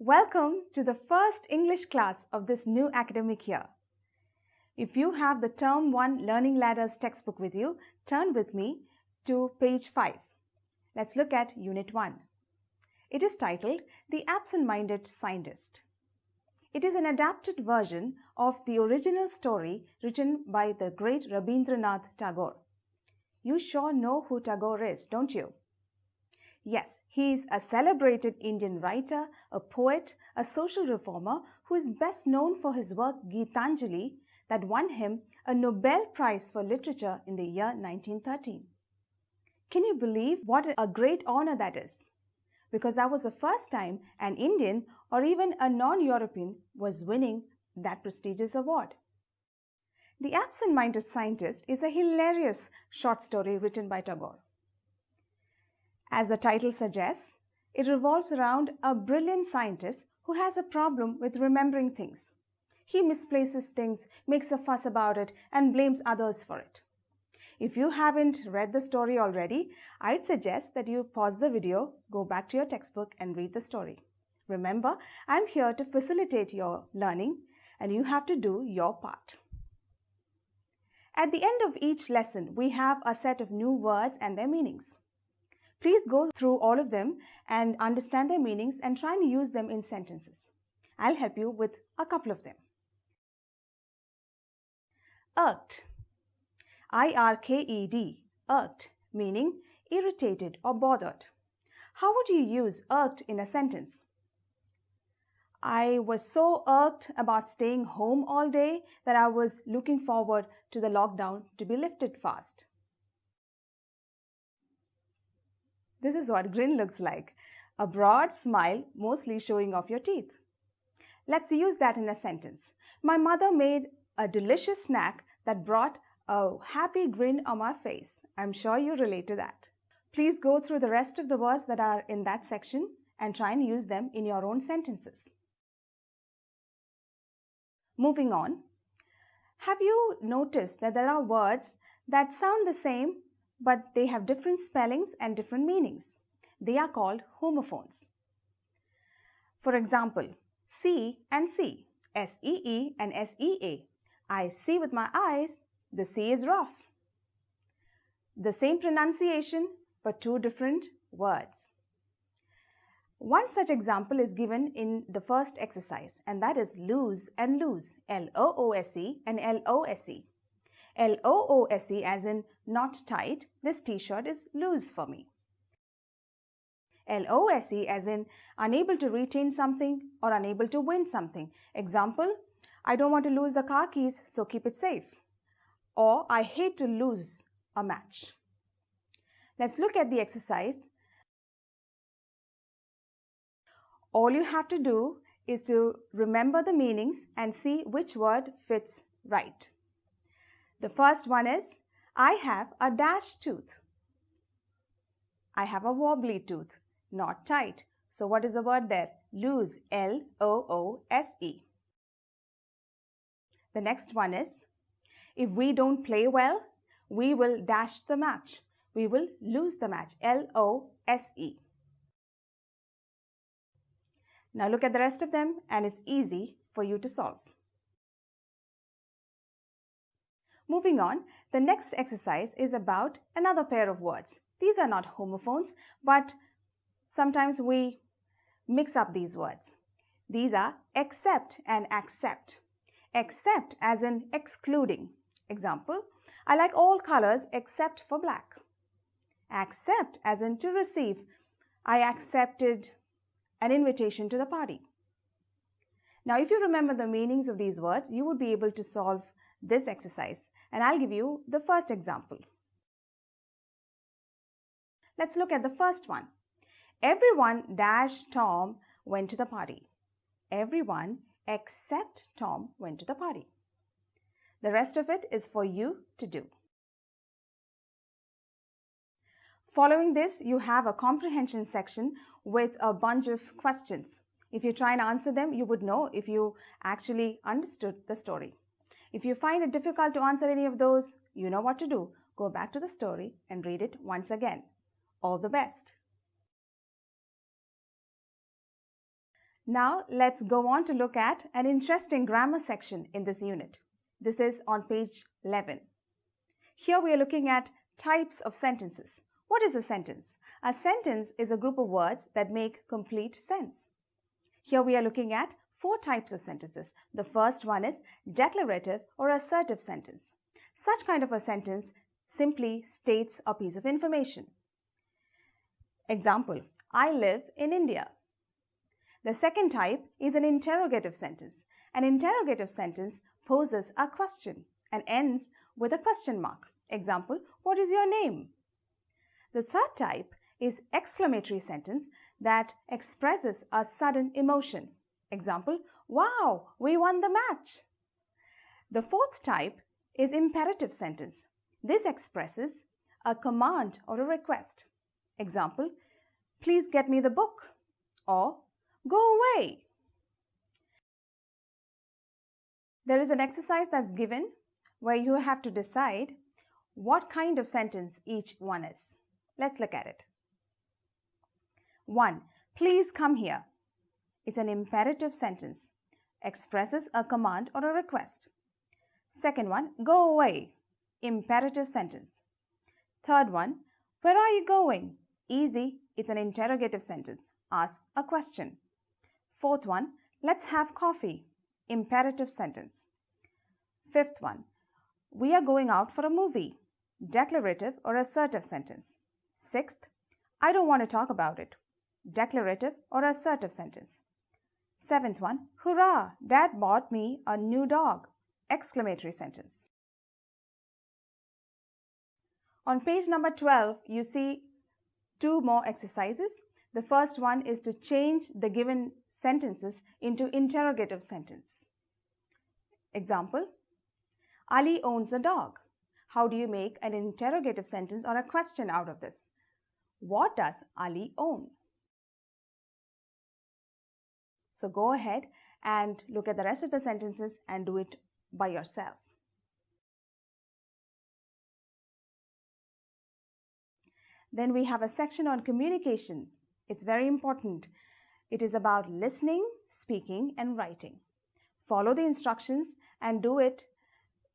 Welcome to the first English class of this new academic year. If you have the Term 1 Learning Ladders textbook with you, turn with me to page 5. Let's look at Unit 1. It is titled The Absent-Minded Scientist. It is an adapted version of the original story written by the great Rabindranath Tagore. You sure know who Tagore is, don't you? Yes, he is a celebrated Indian writer, a poet, a social reformer who is best known for his work Geetanjali that won him a Nobel Prize for Literature in the year 1913. Can you believe what a great honor that is? Because that was the first time an Indian or even a non-European was winning that prestigious award. The Absent-Minded Scientist is a hilarious short story written by Tagore. As the title suggests, it revolves around a brilliant scientist who has a problem with remembering things. He misplaces things, makes a fuss about it, and blames others for it. If you haven't read the story already, I'd suggest that you pause the video, go back to your textbook, and read the story. Remember, I'm here to facilitate your learning, and you have to do your part. At the end of each lesson, we have a set of new words and their meanings. Please go through all of them and understand their meanings and try and use them in sentences. I'll help you with a couple of them. Irked. I-R-K-E-D. Irked, meaning irritated or bothered. How would you use irked in a sentence? I was so irked about staying home all day that I was looking forward to the lockdown to be lifted fast. This is what grin looks like, a broad smile mostly showing off your teeth. Let's use that in a sentence. My mother made a delicious snack that brought a happy grin on my face. I'm sure you relate to that. Please go through the rest of the words that are in that section and try and use them in your own sentences. Moving on, have you noticed that there are words that sound the same but they have different spellings and different meanings? They are called homophones. For example, see and see, S-E-E and S-E-A. I see with my eyes, the C is rough. The same pronunciation but two different words. One such example is given in the first exercise, and that is loose and loose, L-O-O-S-E and L-O-S-E. L-O-O-S-E as in not tight, this t-shirt is loose for me. L-O-S-E as in unable to retain something or unable to win something. Example, I don't want to lose the car keys, so keep it safe. Or I hate to lose a match. Let's look at the exercise. All you have to do is to remember the meanings and see which word fits right. The first one is, I have a dash tooth. I have a wobbly tooth, not tight. So what is the word there? Loose, L-O-O-S-E. The next one is, if we don't play well, we will dash the match. We will lose the match, L-O-S-E. Now look at the rest of them and it's easy for you to solve. Moving on, the next exercise is about another pair of words. These are not homophones, but sometimes we mix up these words. These are accept and accept. Accept as in excluding. Example, I like all colors except for black. Accept as in to receive. I accepted an invitation to the party. Now, if you remember the meanings of these words, you would be able to solve this exercise, and I'll give you the first example. Let's look at the first one. Everyone dash Tom went to the party. Everyone except Tom went to the party. The rest of it is for you to do. Following this, you have a comprehension section with a bunch of questions. If you try and answer them, you would know if you actually understood the story. If you find it difficult to answer any of those, you know what to do. Go back to the story and read it once again. All the best. Now let's go on to look at an interesting grammar section in this unit. This is on page 11. Here we are looking at types of sentences. What is a sentence? A sentence is a group of words that make complete sense. Here we are looking at 4 types of sentences. The first one is declarative or assertive sentence. Such kind of a sentence simply states a piece of information. Example, I live in India. The second type is an interrogative sentence. An interrogative sentence poses a question and ends with a question mark. Example, what is your name? The third type is exclamatory sentence that expresses a sudden emotion. Example, wow, we won the match. The fourth type is imperative sentence. This expresses a command or a request. Example, please get me the book, or go away. There is an exercise that's given where you have to decide what kind of sentence each one is. Let's look at it. 1. Please come here. It's an imperative sentence. Expresses a command or a request. Second one, go away. Imperative sentence. Third one, where are you going? Easy. It's an interrogative sentence. Asks a question. Fourth one, let's have coffee. Imperative sentence. Fifth one, we are going out for a movie. Declarative or assertive sentence. Sixth, I don't want to talk about it. Declarative or assertive sentence. Seventh one, hurrah, Dad bought me a new dog. Exclamatory sentence. On page number 12, you see 2 more exercises. The first one is to change the given sentences into interrogative sentence. Example, Ali owns a dog. How do you make an interrogative sentence or a question out of this? What does Ali own? So go ahead and look at the rest of the sentences and do it by yourself. Then we have a section on communication. It's very important. It is about listening, speaking, and writing. Follow the instructions and do it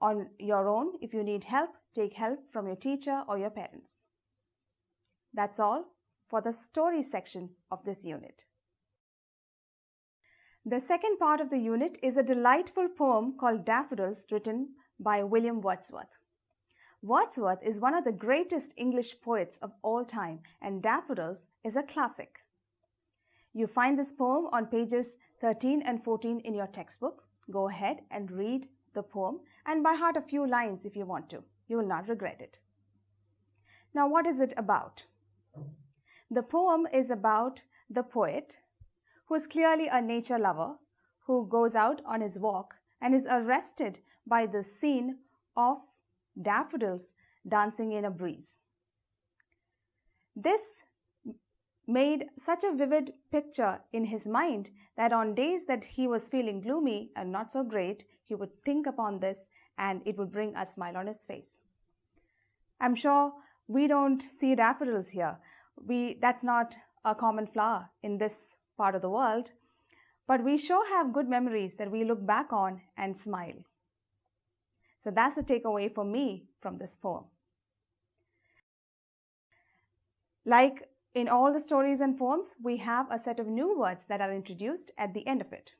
on your own. If you need help, take help from your teacher or your parents. That's all for the story section of this unit. The second part of the unit is a delightful poem called Daffodils, written by William Wordsworth. Wordsworth is one of the greatest English poets of all time, and Daffodils is a classic. You find this poem on pages 13 and 14 in your textbook. Go ahead and read the poem and by heart a few lines if you want to. You will not regret it. Now, what is it about? The poem is about the poet who is clearly a nature lover who goes out on his walk and is arrested by the scene of daffodils dancing in a breeze. This made such a vivid picture in his mind that on days that he was feeling gloomy and not so great, he would think upon this and it would bring a smile on his face. I'm sure we don't see daffodils here. That's not a common flower in this part of the world, but we sure have good memories that we look back on and smile. So that's the takeaway for me from this poem. Like in all the stories and poems, we have a set of new words that are introduced at the end of it.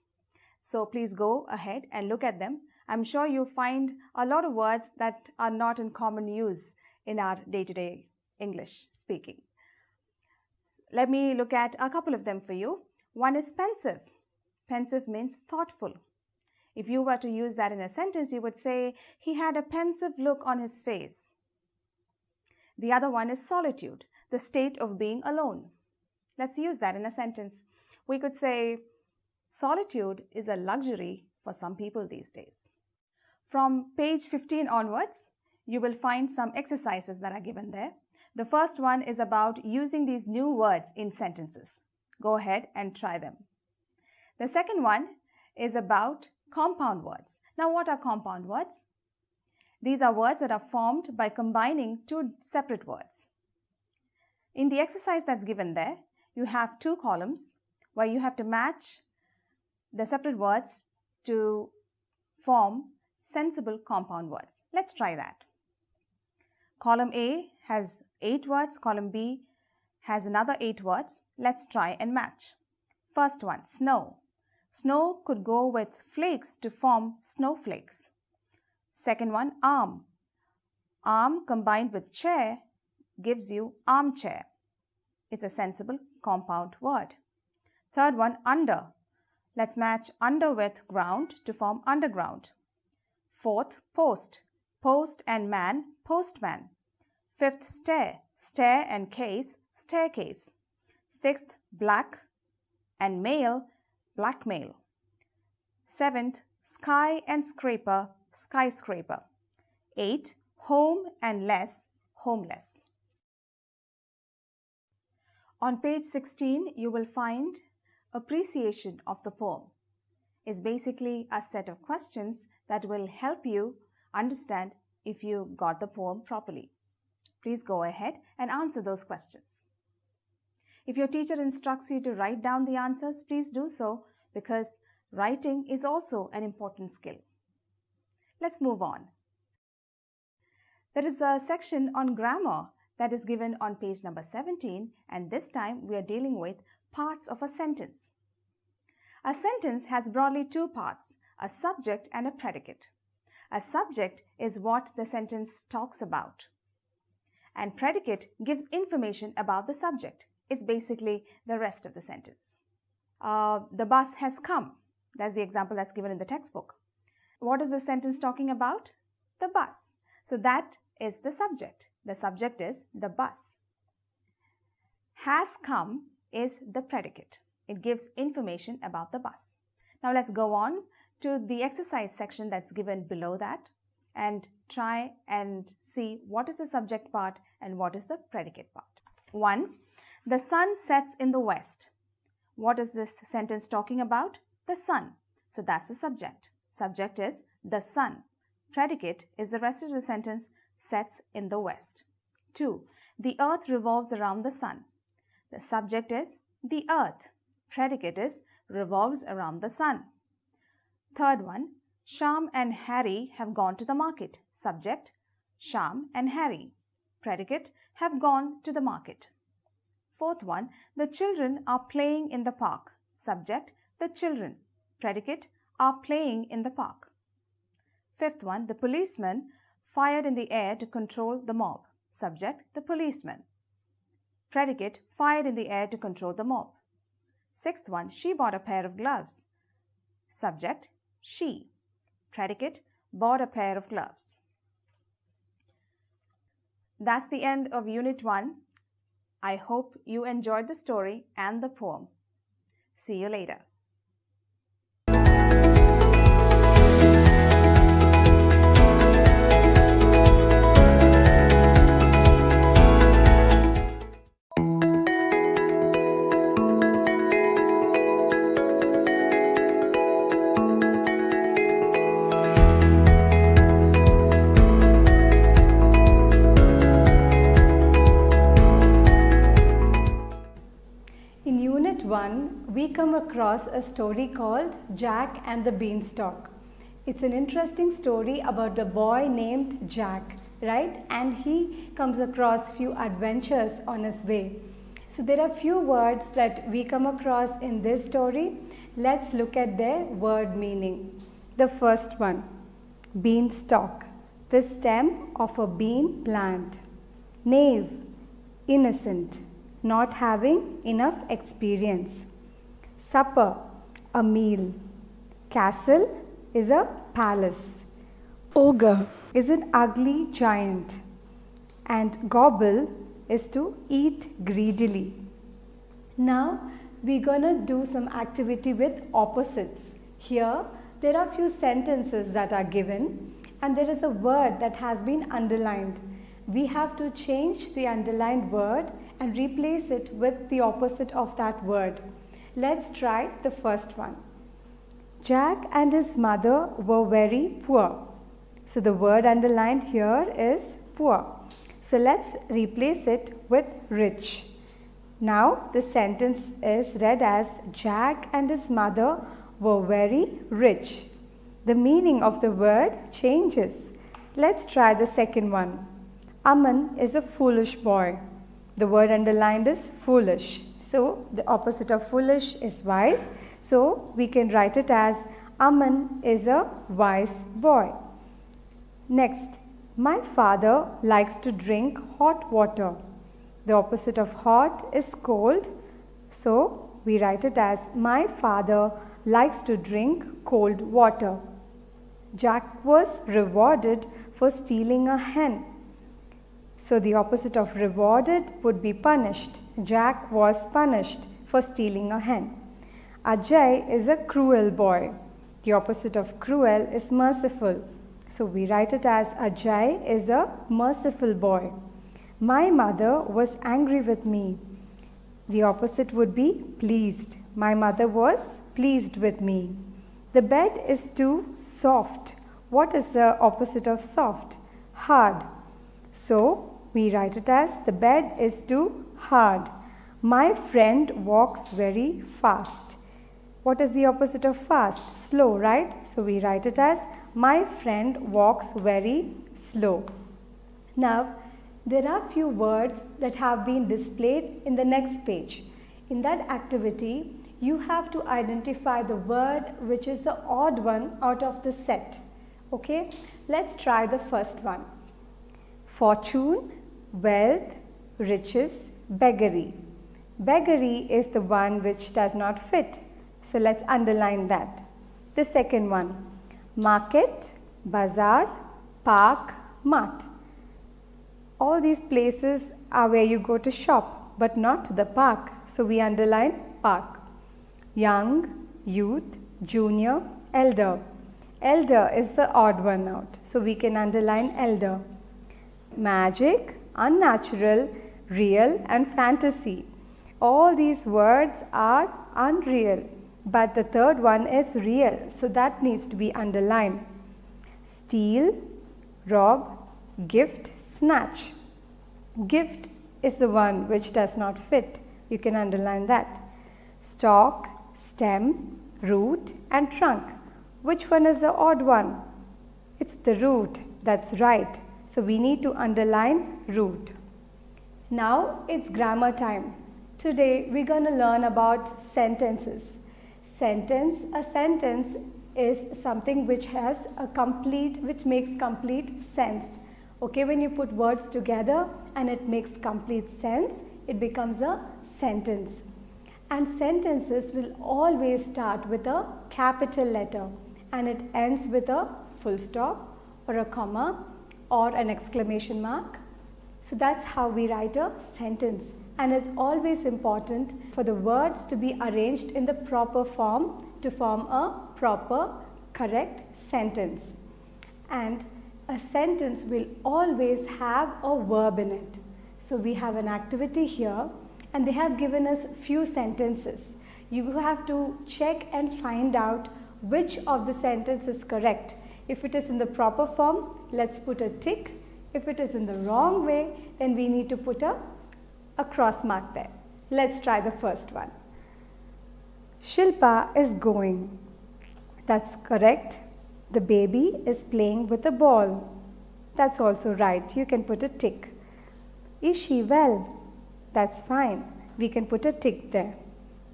So please go ahead and look at them. I'm sure you find a lot of words that are not in common use in our day-to-day English speaking. Let me look at a couple of them for you. One is pensive. Pensive means thoughtful. If you were to use that in a sentence, you would say, he had a pensive look on his face. The other one is solitude, the state of being alone. Let's use that in a sentence. We could say, solitude is a luxury for some people these days. From page 15 onwards, you will find some exercises that are given there. The first one is about using these new words in sentences. Go ahead and try them. The second one is about compound words. Now, what are compound words? These are words that are formed by combining 2 separate words. In the exercise that's given there, you have 2 columns where you have to match the separate words to form sensible compound words. Let's try that. Column A has 8 words, column B has another 8 words. Let's try and match. First one, snow. Snow could go with flakes to form snowflakes. Second one, arm. Arm combined with chair gives you armchair. It's a sensible compound word. Third one, under. Let's match under with ground to form underground. Fourth, post. Post and man, postman. Fifth, stair. Stair and case, staircase. Sixth, black and mail, blackmail. Seventh, sky and scraper, skyscraper. 8, home and less, homeless. On page 16, you will find appreciation of the poem. It's basically a set of questions that will help you understand if you got the poem properly. Please go ahead and answer those questions. If your teacher instructs you to write down the answers, please do so, because writing is also an important skill. Let's move on. There is a section on grammar that is given on page number 17, and this time we are dealing with parts of a sentence. A sentence has broadly 2 parts, a subject and a predicate. A subject is what the sentence talks about, and predicate gives information about the subject. It's basically the rest of the sentence. The bus has come. That's the example that's given in the textbook. What is the sentence talking about? The bus. So that is the subject. The subject is the bus. Has come is the predicate. It gives information about the bus. Now let's go on to the exercise section that's given below that and try and see what is the subject part and what is the predicate part. 1. The sun sets in the west. What is this sentence talking about? The sun. So that's the subject. Subject is the sun. Predicate is the rest of the sentence, sets in the west. 2. The earth revolves around the sun. The subject is the earth. Predicate is revolves around the sun. Third one, Shyam and Harry have gone to the market. Subject, Shyam and Harry. Predicate, have gone to the market. Fourth one, the children are playing in the park. Subject, the children. Predicate, are playing in the park. Fifth one, the policeman fired in the air to control the mob. Subject, the policeman. Predicate, fired in the air to control the mob. Sixth one, she bought a pair of gloves. Subject, she. Predicate, bought a pair of gloves. That's the end of Unit 1. I hope you enjoyed the story and the poem. See you later. We come across a story called Jack and the Beanstalk. It's an interesting story about a boy named Jack, right? And he comes across few adventures on his way. So there are few words that we come across in this story. Let's look at their word meaning. The first one, beanstalk, the stem of a bean plant. Knave, innocent, not having enough experience. Supper, a meal. Castle is a palace. Ogre is an ugly giant. And gobble is to eat greedily. Now we're gonna do some activity with opposites. Here there are few sentences that are given and there is a word that has been underlined. We have to change the underlined word and replace it with the opposite of that word. Let's try the first one. Jack and his mother were very poor. So the word underlined here is poor. So let's replace it with rich. Now the sentence is read as Jack and his mother were very rich. The meaning of the word changes. Let's try the second one. Aman is a foolish boy. The word underlined is foolish. So the opposite of foolish is wise. So we can write it as Aman is a wise boy. Next, my father likes to drink hot water. The opposite of hot is cold. So we write it as my father likes to drink cold water. Jack was rewarded for stealing a hen. So the opposite of rewarded would be punished. Jack was punished for stealing a hen. Ajay is a cruel boy. The opposite of cruel is merciful. So we write it as Ajay is a merciful boy. My mother was angry with me. The opposite would be pleased. My mother was pleased with me. The bed is too soft. What is the opposite of soft? Hard. So we write it as the bed is too hard. My friend walks very fast. What is the opposite of fast? Slow, right? So we write it as my friend walks very slow. Now, there are few words that have been displayed in the next page. In that activity, you have to identify the word which is the odd one out of the set. Okay, let's try the first one. Fortune, wealth, riches, beggary. Beggary is the one which does not fit. So let's underline that. The second one, market, bazaar, park, mart. All these places are where you go to shop, but not to the park. So we underline park. Young, youth, junior, elder. Elder is the odd one out. So we can underline elder. Magic, unnatural, real and fantasy. All these words are unreal, but the third one is real. So that needs to be underlined. Steal, rob, gift, snatch. Gift is the one which does not fit. You can underline that. Stalk, stem, root and trunk. Which one is the odd one? It's the root. That's right. So we need to underline root. Now it's grammar time. Today we're going to learn about sentences. A sentence is something which makes complete sense. Okay, when you put words together and it makes complete sense, it becomes a sentence. And sentences will always start with a capital letter and it ends with a full stop or a comma or an exclamation mark. So that's how we write a sentence. And it's always important for the words to be arranged in the proper form to form a proper, correct sentence. And a sentence will always have a verb in it. So we have an activity here and they have given us few sentences. You have to check and find out which of the sentence is correct. If it is in the proper form, let's put a tick. If it is in the wrong way, then we need to put a cross mark there. Let's try the first one. Shilpa is going. That's correct. The baby is playing with a ball. That's also right. You can put a tick. Is she well? That's fine. We can put a tick there.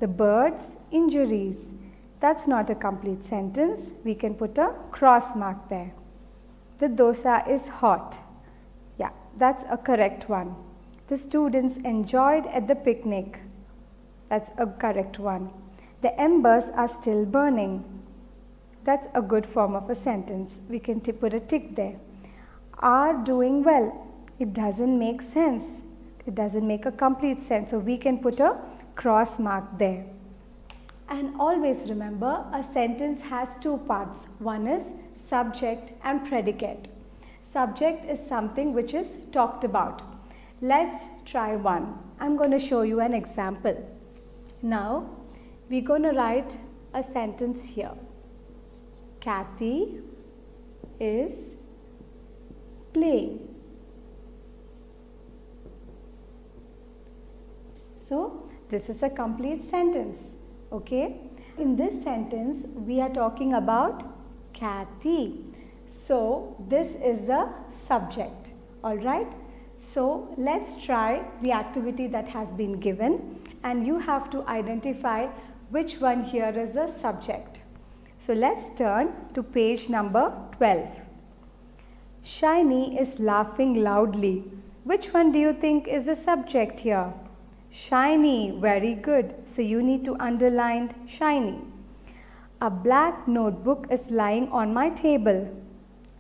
The bird's injuries. That's not a complete sentence. We can put a cross mark there. The dosa is hot. Yeah, that's a correct one. The students enjoyed at the picnic. That's a correct one. The embers are still burning. That's a good form of a sentence. We can put a tick there. Are doing well. It doesn't make sense. It doesn't make a complete sense. So we can put a cross mark there. And always remember, a sentence has two parts. One is subject and predicate. Subject is something which is talked about. Let's try one. I'm going to show you an example. Now, we're going to write a sentence here. Kathy is playing. So, this is a complete sentence. Okay. In this sentence, we are talking about Kathy. So, this is the subject. Alright? So, let's try the activity that has been given, and you have to identify which one here is a subject. So, let's turn to page number 12. Shiny is laughing loudly. Which one do you think is the subject here? Shiny, very good. So you need to underline shiny. A black notebook is lying on my table.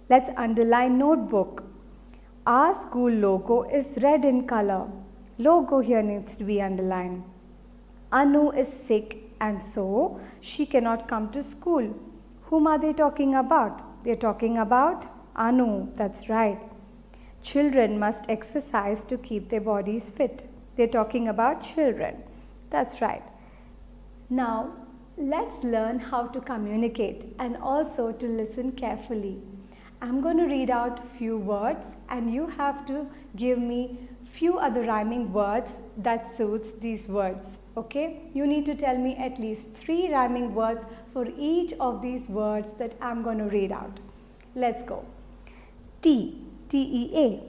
Let's underline notebook. Our school logo is red in color. Logo here needs to be underlined. Anu is sick and so she cannot come to school. Whom are they talking about? They're talking about Anu. That's right. Children must exercise to keep their bodies fit. They're talking about children. That's right. Now, let's learn how to communicate and also to listen carefully. I'm going to read out few words and you have to give me few other rhyming words that suits these words. Okay? You need to tell me at least 3 rhyming words for each of these words that I'm going to read out. Let's go. T-E-A.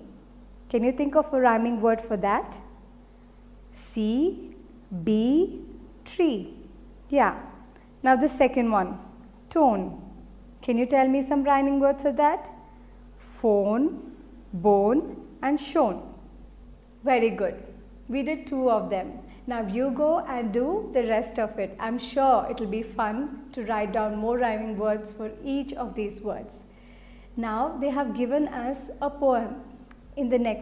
Can you think of a rhyming word for that? C, B, tree. Yeah. Now the second one, tone. Can you tell me some rhyming words of that? Phone, bone and shown. Very good. We did 2 of them. Now you go and do the rest of it. I'm sure it will be fun to write down more rhyming words for each of these words. Now they have given us a poem. In the next